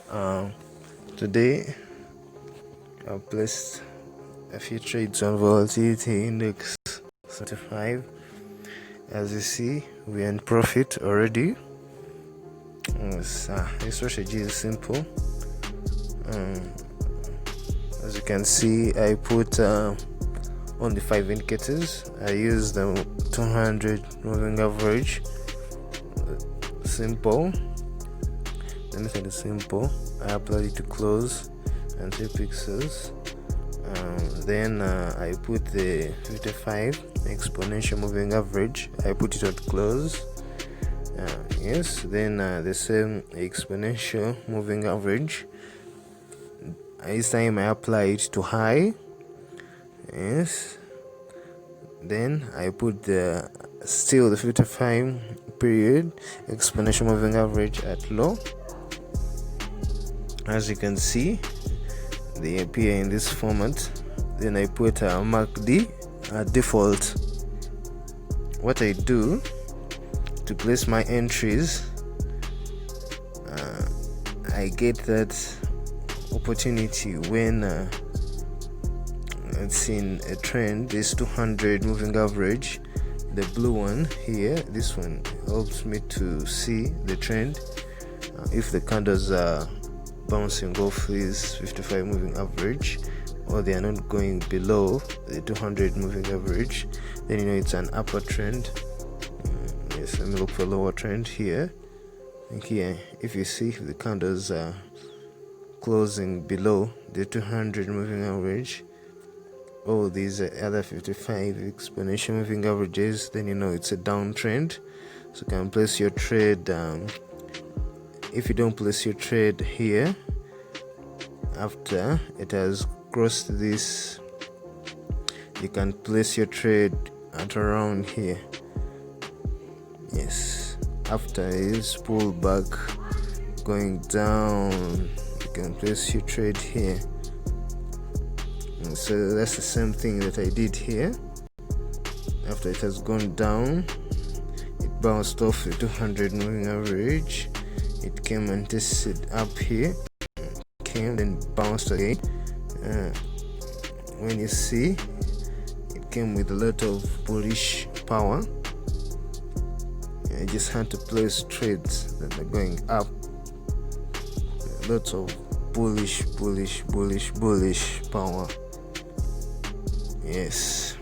Um, Today I've placed a few trades on volatility index 35. As you see, we're in profit already. Yes, this strategy is simple. As you can see, I put on the 5 indicators. I use the 200 moving average. Simple. Anything is simple. I apply it to close and 3 pixels. Then I put the 55 exponential moving average. I put it at close. Yes. Then the same exponential moving average. This time I apply it to high. Yes. Then I put the 55 period exponential moving average at low. As you can see, they appear in this format. Then I put MACD at default. What I do to place my entries, I get that opportunity when it's in a trend. This 200 moving average, the blue one here, this one helps me to see the trend. If the candles are bouncing off this 55 moving average, or they are not going below the 200 moving average, then you know it's an upward trend. Yes, let me look for lower trend here. And here, if you see the candles are closing below the 200 moving average, or these other 55 exponential moving averages, then you know it's a downtrend. So you can place your trade. If you don't place your trade here after it has crossed this, you can place your trade at around here. Yes, after this pullback going down, you can place your trade here. And so that's the same thing that I did here. After it has gone down, it bounced off the 200 moving average. It came and tested up here, came then bounced again. When you see, it came with a lot of bullish power. I just had to place trades that are going up. Lots of bullish power. Yes.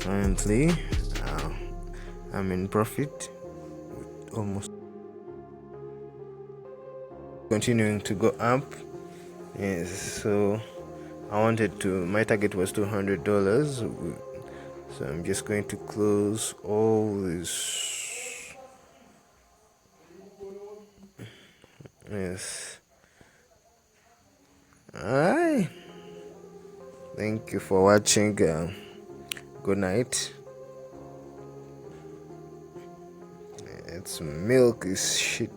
Currently, I'm in profit, almost continuing to go up. Yes, so I wanted to, my target was $200, so I'm just going to close all this. Yes. Alright, thank you for watching. Good night. It's milk is shit.